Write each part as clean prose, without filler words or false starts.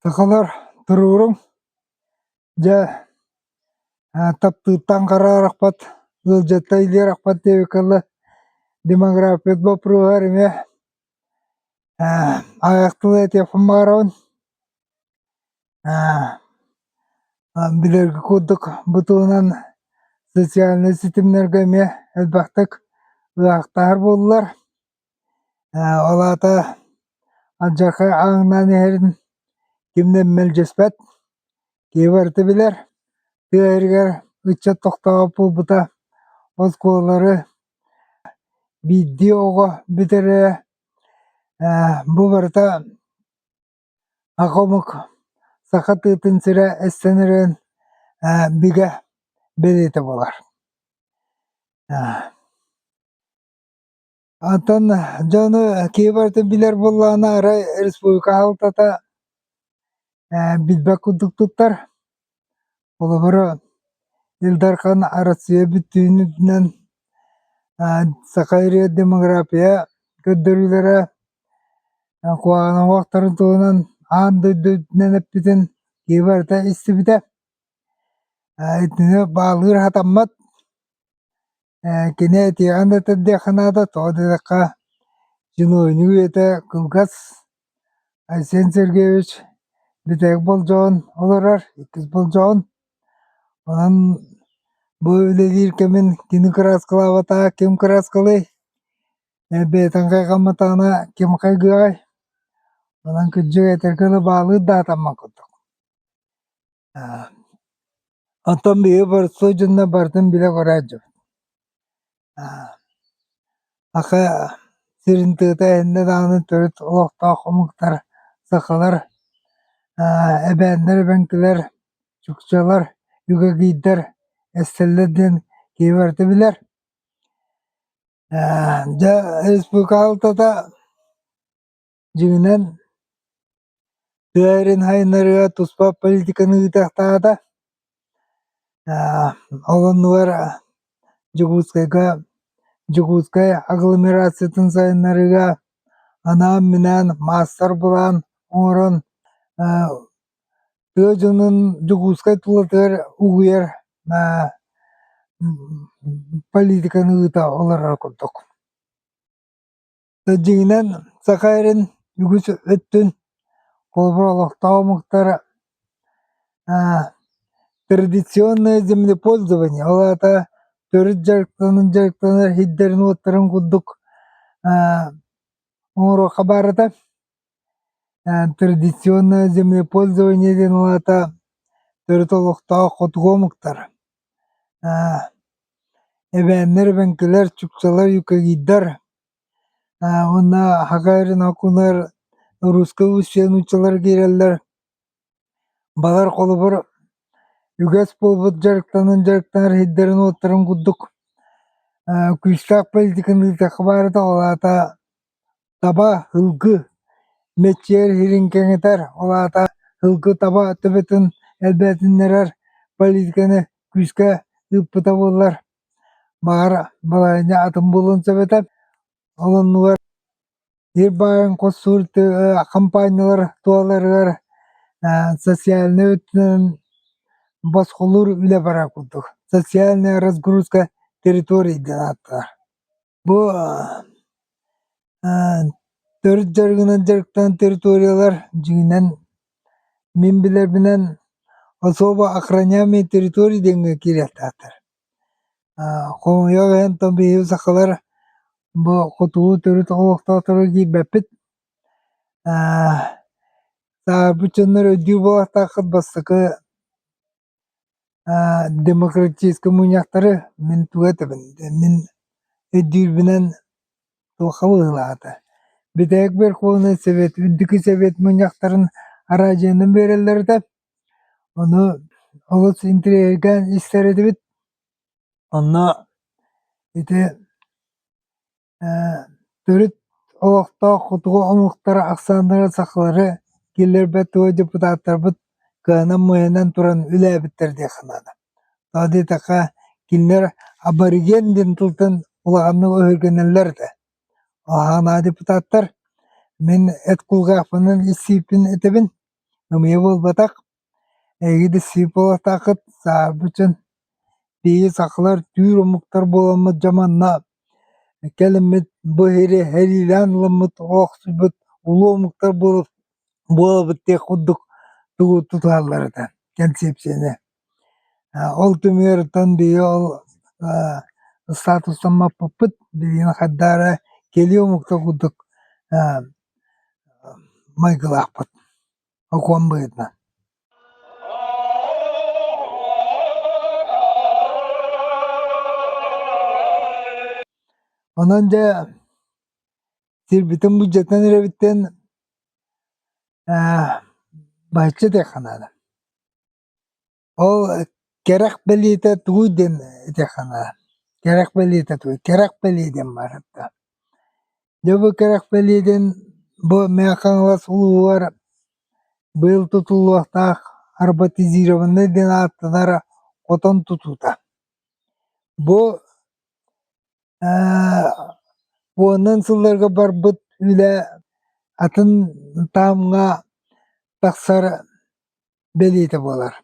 Сақалар тұрурың жа таптыттан қарарақпат ылжатта илерақпат дебекалы демографият бопругар эме аяқтылы этепін барауын билерги курдук бутуунан социальный ситимнерге эме элбахтык ыактаар болулар олата алжаркай аңынан эхерин кимден мелжеспет кибарты билер тыаригер ычча токтоop булбута оскуолары бидди ого битере бу барыта акомук саха тыытын сире эстенерен биге белете болар. Антон жону кибарты билер буллаана арай республика халтата билбек кудуктуттар олоборо Илдархан Россия бүтүнүнөн сакайрия демография көддөрүлөрө куагана уактарын туунан андыдүненеппитин кибарта истибите итине баалыыр хатаммат кене тияганда теддеханада тоодедакка чиновник үйете кылгас Айсен Сергеевич битек болжоон олорор иккис болжоон онан бу үлелир кемин кини кыраскалабата ким кыраскалый бетен кайгаматана ким кайгыай онан күджү этеркеле баалыыр даатамма курдук. Онтон бии борсуу жунна бартын биле корайжу ака сирин тыыта энне дааны төрүт олохтоох омуктар сакалар эбээннер эбеңкилер чукчалар үгөгийдер эстеллерден кибарты билер жа республика алтата жигинен тыайрын хайнарыга туспа политиканы ыытахтаата олоннугар Жугускай агломерациятын сайыннарыга анаан минаан маастар булаан оңорон тыа дьонун Жугускай тулатыгар угуяр политиканы ыыта олорор курдук. Жигинен Сакайрын үгүс өттүн колбур олохтоох омуктар традиционное землепользование олата төрүт жарыктаныр хиддерин уоттарын курдук оңоруокка баарыта традиционное землепользование ден олата төрүт олохтоох хотугу омуктар эбээннер эбеңкилер чукчалар үкөгийдер уонна Хакайрын окунар русская уччалар киирэллер балар колубур үгэс болбут жарыктаныр хиддерин уоттарын курдук күчтаак политиканы ыытакка баарыта олата таба хылгы меччиэр хиринкеңетер олата хылгы таба төбөтүн элбээтиннерер политиканы күчкэ ыыппыта буоллар баара балайына атын булун сөбөтө олоннугар ирбайын костуур кампаниялар туаларыгар социальный өттүнөн боскулуур үле бара курдук социальная разгрузка территорий деп аттылар. Бу төрүт жарыгынан жарыктан территориялар жигинен мен билер менен особо охраняемый территорий дегенге кириаттаатыр. Коңуяк энтон бии сакалар бу хотугу төрүт олохтоотор кийбеппит саарбычыннар өдүү болактаак кытбастыкы демократический муñактары мен тугатыбын мен өдүүрбүнен туохха быылаата битээк Верховный Совет үддүкү Совет муñактарын аражыынан береллерде ону олус интирейген истер эдибит онно ити төрүт олохтоох хотугу омуктар аксаандыгы сакалары киллербет тугу депутаттарбыт кыанан мыйанан туран үлээбиттер диэханада тоодетакка киллер абориген ден тылтын улаганны өһөргөнеллер да оахана депутаттар мен эт кулгаахпынан истииппин этебин ымыя болбатак, эгиди сыйполатакыт саарбычын бии сакылар түүр омуктар боламмыт жаманна келиммит бу хири херилаан ылыммыт оохсуйбут улуу омуктар болобут диэк курдук тугу тутаалларыта концепцияны. Ол түмүөртөн бии ол статустан маппыппыт билигин хаддаара кели омукта курдук майгылаахпыт окуон быытна. Онон же сирбитин бюджеттен иребиттен бааччы тиэхханаада. Ол керах белиите тугуйден тиэхханаада. Керах белиите тугуй, керах белииден барытта. Жабы керах белииден бу мээхаҥалас улууар быыл тутулуохтаах роботизированный ден ааттанара хотон тутуута. Бу уоннан сылларга барбыт үлэ атын таамҥа тахсар белиите буолар.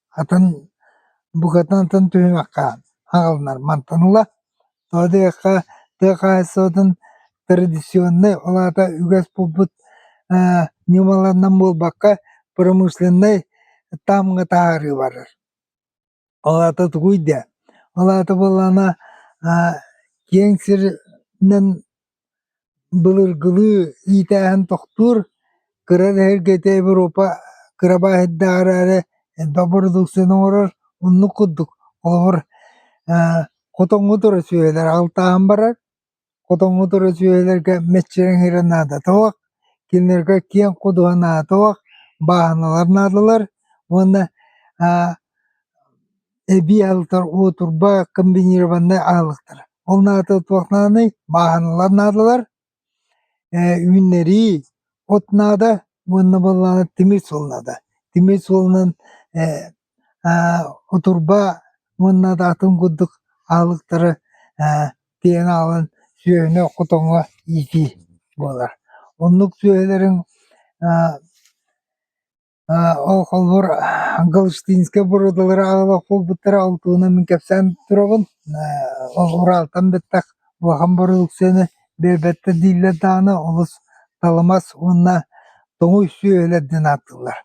Атын букатын атын түһүмэххэ аҕалнар мантаныла. Тоодыахха тыахаасыатын традиционный олаата үгэс булбут ньумаланан буолбакка промышленный таамҥа таарыы барар. Олаата тугуйда. Олаата буоллаана киэҥ сиринэн былыргылыы иитээһэн тохтуур кыра эргэтэй Европа кыра бааһыддаараары элбэ продукцион оҥорор уннук курдук олоҕор хотоҥҥу тура сүөһэлэр аҕалтааһан барар. Хотоҥҥу тура сүөһэлэргэ мэччирэҥ иһирэ наадатыҕа, кинилэргэ киэҥ худуһа наатыҕа, бааһыналар наадылар, уонна эбии алытар уотурба комбинированный аҕалыктар. Ол наатыытыахнааны бааһыналар наадылар, үүннэрии от наада, уонна буоллаана тимир суол наада. Тимир суолунан отурба уонна даатын курдук аҕалыктары тиэн аҕалан сүөһүнэ хотоҥҥо иити буолар. Оннук сүөһэлэриҥ ол холбор Галштинскэ бурудалары аҕалах буолбуттара олтуuna мин кэпсээн турабын. Ол Уралтан бэттэх улахан продукцияны биэрбэтtä дииллэр даана олус таламас уонна тоҥуй сүөһэлэрдин ааттылар.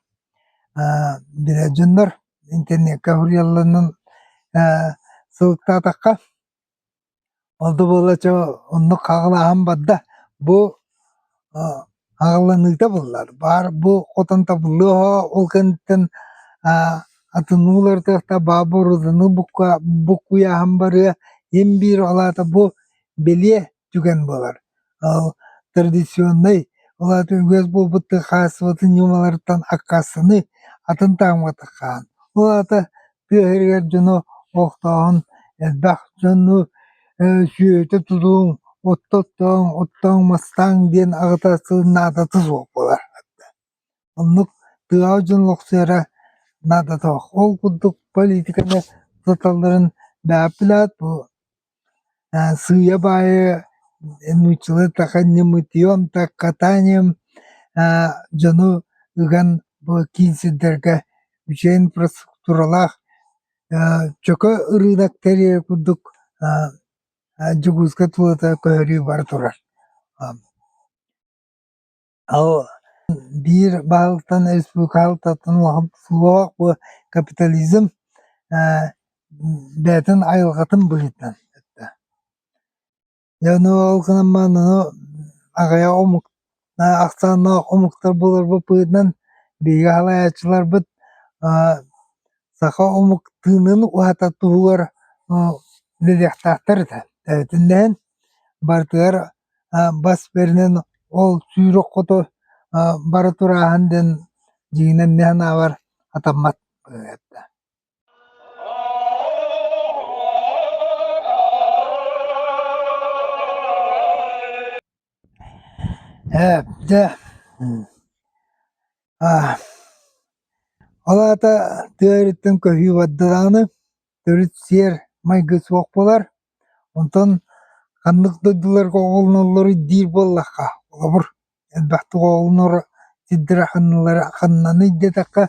Билэ дьоннор интернетке хуруйалланан сылыктаатахха олду буолача оннук хаҕалааһан барда бу аҕалланыыта буллар. Баар бу хотон табыллыаһа ол кэнниттэн атынуулартыахта баа боруданы буккуйааһан барыа ин биир олаата бу белиэ түгэн буолар. Ол традиционный олаата үгэс буолбут тыахаасыбатын ньумаларыттан аккаастаны атын таамга таххаан. Олаата тыаһырыгар дьоно охтоон элбэх дьону сүөтэ тутууҥ, оттооҥ мастааҥ диэн аҕатаастыын наадаты суох буолар. Оннук тыаҕа дьон лохсуйара наадатоох. Ол курдук политиканы туталларын бээппилэät бу сыыйа баайы нууччулы таханньымытыйом так катаанием дьону ыган бу киирсирдэргэ үчэ инфраструктуралаах чөкө ырыынак тэрие курдук дьугууска тулата көһөрүү бара турар. Ал биир баалыктан республикалыктан улахан суох бу капитализм бээтин айылҕатын быһыытынан. Дьону ол кынаммаанныну аҕайа ахсааннаах омуктар буоларбыт быһыытынан биигэ халайааччыларбыт саха омук тыынын уһата туһугар лэлиэхтээхтэр тэбитиннээн бартыгар бас беринэн ол сүүрөх хото бара турааһын дэн дьиҥинэн мэһэн аабар атаммат быһыатта. Олаата тыаырыттан көһүү баддадааны төрүт сиэр майгы суох болар. Онтон ханнык дойдуларга оҕолноллору диир буоллахха олобур элбэх тугу оҕолнор сиддира ханнаны иддетакка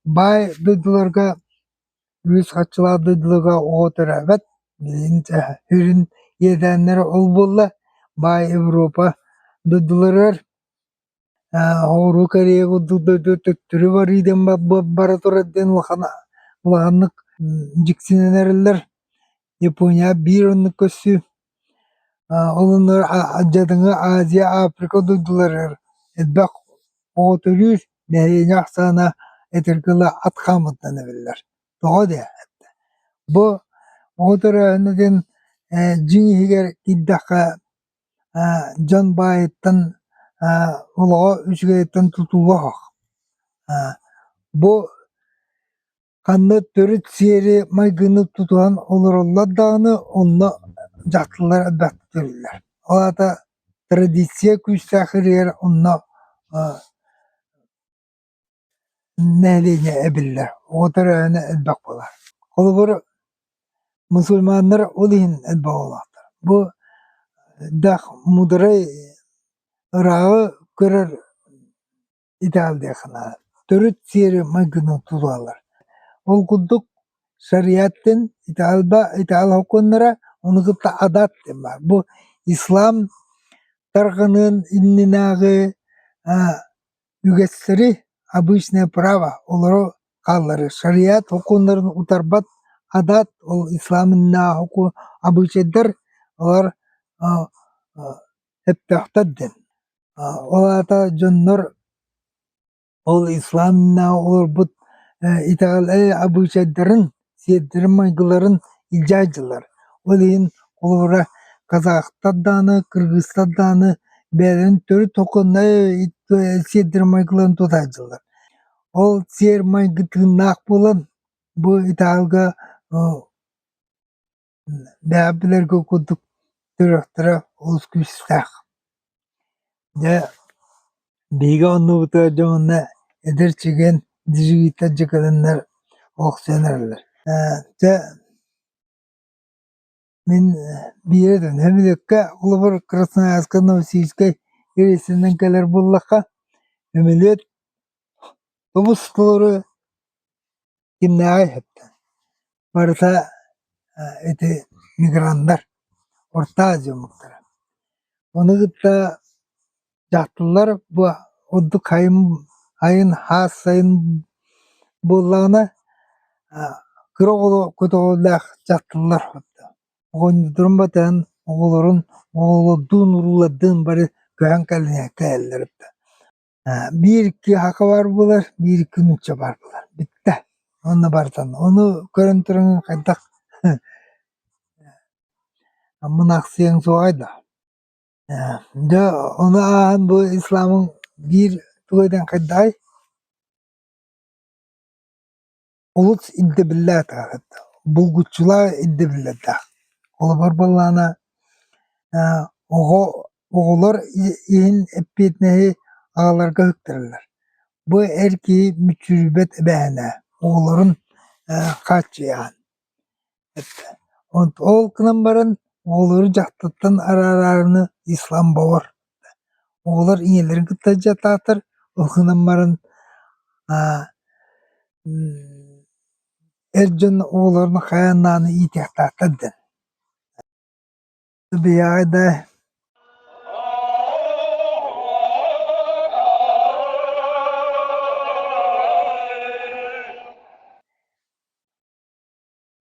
бай дойдуларга үс хачылаа дойдуларга оотырабат билинче хүрүн еденнер ол болла бай Европа дойдуларар Ору Корея төттүрү бар иден бара турарден улаханнык жиксиненерилер Япония бир оннук көссү олоннор жадыңы Азия Африка дойдуларар эдбак оотөрүр нәрене аксана этергыла аткамыттан эбиллер тоҕо де бу оотөрөөнүден жиңиһигер киддака Жон Байыттан улоҕо үчүгэйиттэн тутулуох бу канны төрүт сиэри майгыны тутуан олороллар дааны онно жактылар элбэхти төрүллэр олата традиция күүстэхиригэр онно нээлине эбиллэр оотөрөөнө элбэх болар холобур мусульманнар ол иһин элбэх олохтар бу дах мудурай ыраагы көрөр итаалдыахана төрүт сиэри майгыны тутуалар ол курдук шариаттен итаал хокконнара онугутта адат дем бар бу ислам тарганын иннинаагы үгэссери обычное право олоро хааллары шариат хокконнарын утарбат адат ол ислам иннаа хокку обычайдар олар эптахтар ден олата дьоннор ол ислам иннаа олорбут итаал обычайдарын сиэрдэрин майгыларын илдьаадьылар ол иһин олорура казахтар дааны кыргызтар дааны бээлэрин төрүт хокконно сиэрдэрин майгыларын тутаадьылар ол сиэр майгы тыыннаах буолан бу итаалга бээбилэргэ курдук төрөхтөрө олус күүстээх биһиги оннубута дьоҥҥонна эдэр чиген дижигииттэр дьыкаланнар охсуянарылар мин биэрэдэн хөмүлөккэ олобур Красноярска Новосибирскай ирээсинэн кэлэр буллахха хөмүлүөт тобустулары кимнээҕэй хэттэ барыта эти миграндар Орта Азия умуктара онугутта жактыллар бу ордук айын хаас сайын буоллаҕына кыра оҕоло көтөҕөлээх жактыллар оҕонньордорун батыан оҕолорун оҕолордуун уруулардыын бары көһөн кэллэр биир икки хака бар булар биир икки нучча бар булар биттэ онно бартан ону көрөн туруҥун хайдах мынах сыаң суоҕайда ону ааһан бу исламың биир тугайдан хайдаҕай улус илдэ биллээтэҕэ булгуччулаа илдэ биллэрдээх олобор баллаана оҕолор иһин эппиэтинэһи аҕаларга ыктыраллар бу эр киһи мүчүрбэт эбээһэнээ оҕолорун хааччыйаҕын ол кынан баран оҕолору дьахтыттан араараарыны ислам боор оҕолор иҥэлэрин кытта дьиэтаахтар ол кынан баран эр дьон оҕолорун хайааннааны иитиэхтээхтэр дэн быйааҕа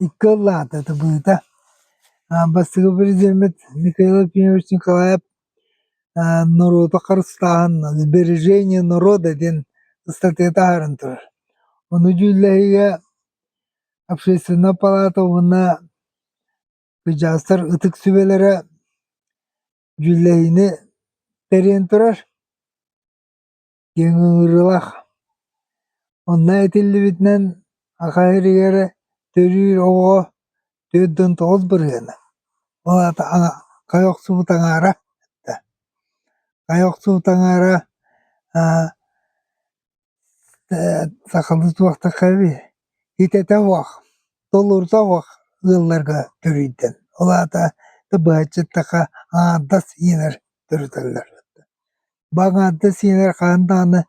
икки ыллаата быыта бастыгы президент Михаил Владимирович Николаев народу харыстааһын «Сбережение народа» ден статьята аһарын турар. Ону дьүүлэһигэ Общественная палата уонна кыдьаастар ытык сүбэлэрэ дьүүлэһини тэриэн турар. Киэҥ ыҥырылах. Онна этиллибитинэн ахаһырыгэр төрүүр оҕо 4-9 бырыана. Олата хайох суутаҥаара сахалы туохтакка итэтэ уох толлурта уох ыалларга төрүйдэн олата быһаччыттакка аардас иинэр төрүтэллэр Baňada siner kandany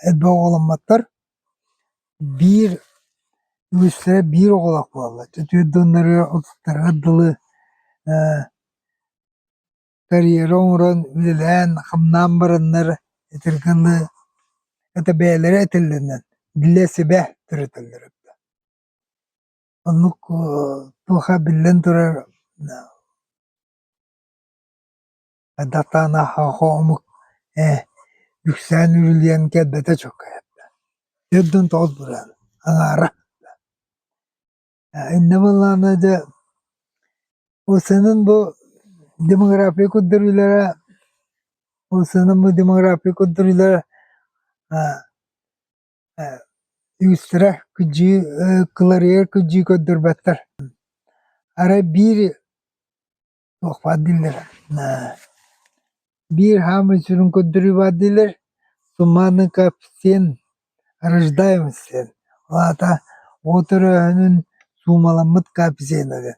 edbe oğlanmattар bir üstüne bir oğlak bolar. Tütüdünleri otutlara dılı kariyeri oňuran bilen hymnan barınlar etirgili ete beýleri etillenden dillesibeh türetildir. Onluk tuha billen turar datana haho omuk yükselen ürülyen kelbete çok kayat. Yöddün toz buran. Aňara. Inne bollana da o senin bu demografik ödürülere o senin bu demografik ödürülere üstüre kücü kılariyer kücü ködürbetler. Ara bir çok vadiller. Bir hamı sürün ködürü vadiller. Sumanın kapsien rıjdaymışsın. Ata oturanın sumalamıt kapsien adı.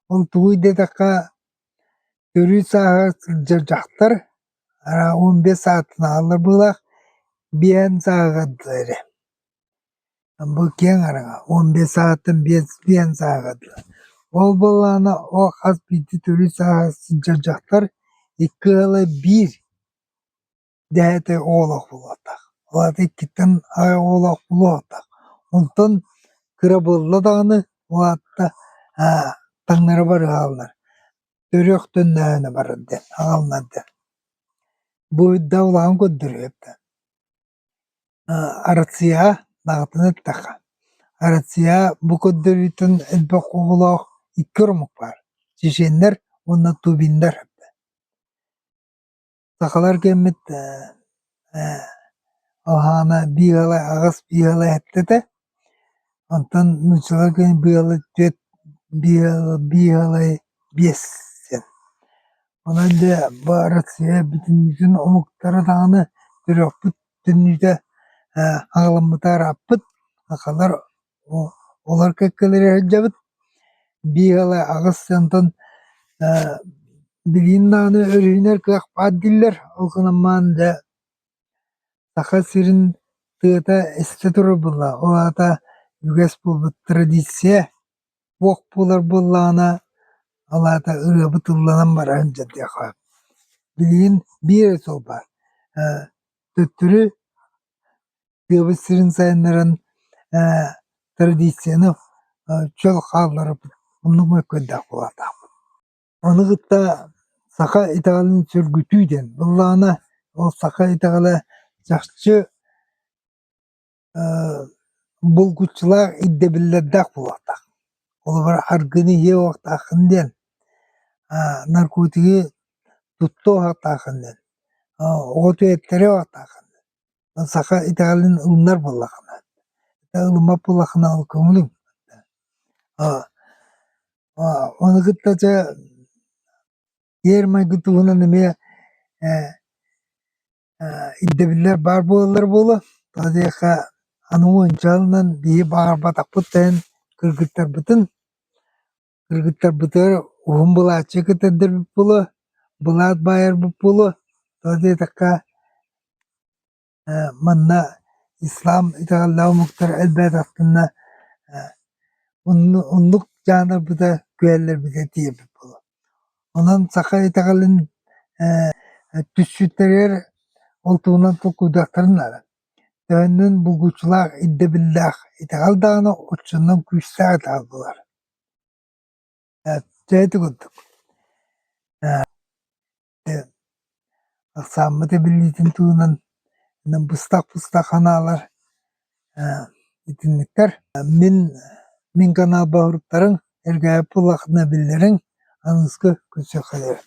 Ol tuğuyda taka görü sağa sılcacaklar. Ara 15 saatini alır bulak. Bir sağa kadar. Bu ken araga 15 saatin bir sağa kadar. Ol bolana o has biti türü sağa sılcacaklar. İkkılı bir dehete oğlak bulatak. Olat ikkitten ay oğlak bulatak. Ondan kırabılla dağını olatta tanları var ağallar. Dörök dönnäne barındı ağalnadı. Bu davlan göndürüyor. Aratsiya dağıtını taka. Aratsiya bu göndürütün elbe oğlak iki ormuk var. Çişenler onunla tubinler. Sakalar kemmit ahana bir alay ağız bir alay etti de ondan nüçalar kemmit bir alay döt bir alay bessen. Ona da bu Aratsiya bütün omukları dağını dörök bütünlüğde ağlamıta rapıt akalar olar kekkeleri hecabıt bir alay ağız santan bilin dağını örüner kak padiller okunaman da saka sirin tığıta este durur bulla. O ata yüges bu tradisiye vok bular bullana alata ırıbı tıllanan var önce diye koyup. Bilin bir sol var. Töttürü tığıbı sirin sayınların tradisiyonu çöl kalları bunu mükemmel kulata. Onu gıtta saka itagalın sürgütüydен. Bullana o saka itagalı жақсы bulguçlar iddebillerdak bulaktak. Olar argını ye vaktakından narkotiki tuttu vaktakından otu etleri vaktakından saka itagalın ılımlar bulakına. Ilımap bulakına alkımlıyım. Onu gıttaca yermay gıtılığına nemeye iddebiller bar boğalar boğla. Tadiyaka anı oyuncağından bir bağır batak putten kırgıtlar bütün kırgıtlar bütün uhum bula çeketender bir bula bulat bayar bir bula tadiyaka manna İslam itagallahu muhtar elbet hakkında onluk canar bu da güveller bize diye bir bula. Ondan saka itagalın tüssütler oltuğundan tokudaklarını arar. Döndün bulguçlar iddebillah itagal dağına uçsundan küşler dağdılar. Ceydi kunduk. Aksamı da bildiğin tuğunan bustak hanalar itinlikler. Min kanal bağırıkların ergaya pulakına billerin anıskı küçük kalır.